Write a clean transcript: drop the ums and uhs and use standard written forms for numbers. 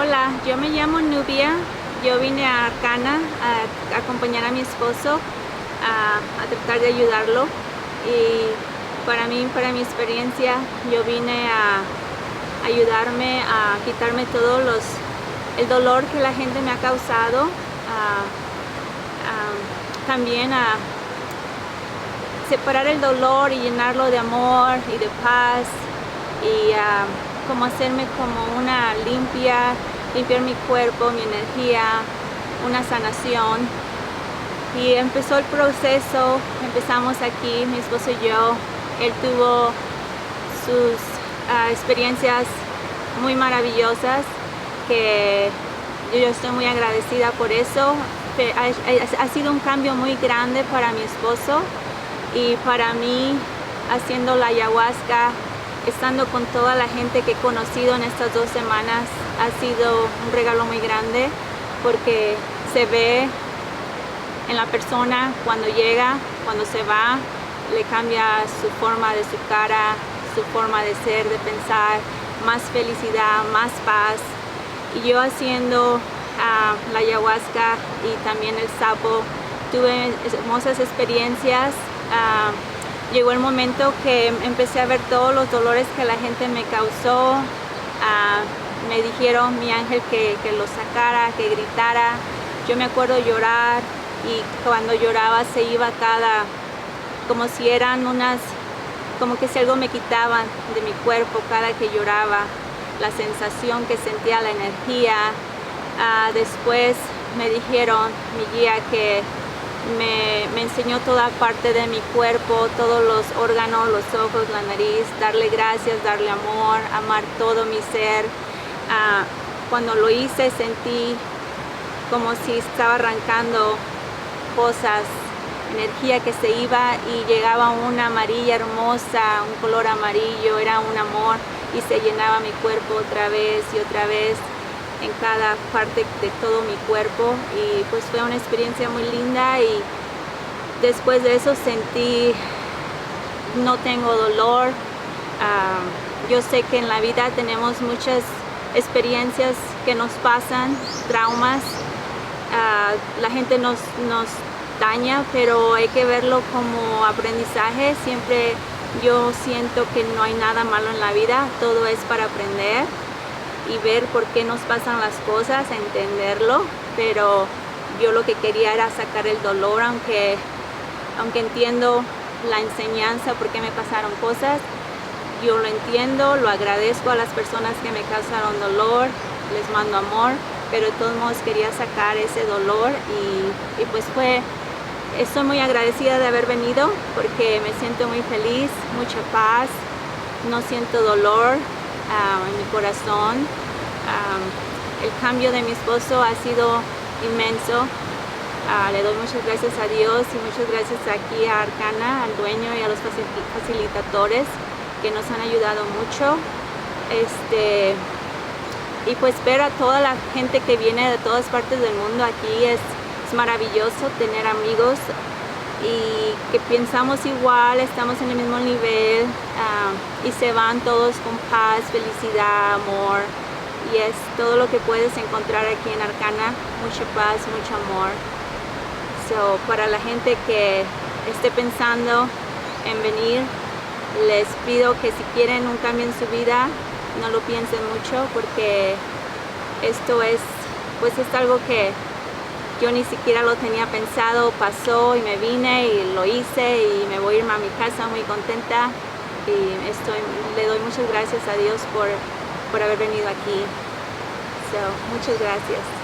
Hola, yo me llamo Nubia. Yo vine a Arcana a acompañar a mi esposo a tratar de ayudarlo. Y para mi experiencia, yo vine a ayudarme a quitarme el dolor que la gente me ha causado. También a separar el dolor y llenarlo de amor y de paz y como hacerme como una limpiar mi cuerpo, mi energía, una sanación. Y empezó el proceso, empezamos aquí, mi esposo y yo. Él tuvo sus experiencias muy maravillosas que yo estoy muy agradecida por eso. Ha sido un cambio muy grande para mi esposo y para mí, haciendo la ayahuasca, estando con toda la gente que he conocido en estas 2 semanas, ha sido un regalo muy grande porque se ve en la persona cuando llega, cuando se va, le cambia su forma de su cara, su forma de ser, de pensar, más felicidad, más paz. Y yo haciendo la ayahuasca y también el sapo, tuve hermosas experiencias. Llegó el momento que empecé a ver todos los dolores que la gente me causó. Me dijeron, mi ángel, que lo sacara, que gritara. Yo me acuerdo llorar y cuando lloraba se iba como si eran como que si algo me quitaban de mi cuerpo cada que lloraba. La sensación que sentía, la energía. Después me dijeron, mi guía, que me enseñó toda parte de mi cuerpo, todos los órganos, los ojos, la nariz, darle gracias, darle amor, amar todo mi ser. Cuando lo hice sentí como si estaba arrancando cosas, energía que se iba y llegaba una amarilla hermosa, un color amarillo, era un amor y se llenaba mi cuerpo otra vez y otra vez en cada parte de todo mi cuerpo, y pues fue una experiencia muy linda. Y después de eso sentí, no tengo dolor. Yo sé que en la vida tenemos muchas experiencias que nos pasan, traumas. La gente nos daña, pero hay que verlo como aprendizaje. Siempre yo siento que no hay nada malo en la vida, todo es para aprender y ver por qué nos pasan las cosas, entenderlo. Pero yo lo que quería era sacar el dolor, aunque entiendo la enseñanza, por qué me pasaron cosas. Yo lo entiendo, lo agradezco a las personas que me causaron dolor, les mando amor, pero de todos modos quería sacar ese dolor y pues estoy muy agradecida de haber venido porque me siento muy feliz, mucha paz, no siento dolor en mi corazón. El cambio de mi esposo ha sido inmenso. Le doy muchas gracias a Dios y muchas gracias aquí a Arcana, al dueño y a los facilitadores que nos han ayudado mucho. Y pues ver a toda la gente que viene de todas partes del mundo aquí es maravilloso tener amigos y que pensamos igual, estamos en el mismo nivel, y se van todos con paz, felicidad, amor, y es todo lo que puedes encontrar aquí en Arcana, mucha paz, mucho amor. Para la gente que esté pensando en venir, les pido que si quieren un cambio en su vida, no lo piensen mucho, porque esto es algo que yo ni siquiera lo tenía pensado, pasó y me vine y lo hice y me voy a ir a mi casa muy contenta, y le doy muchas gracias a Dios por haber venido aquí. Muchas gracias.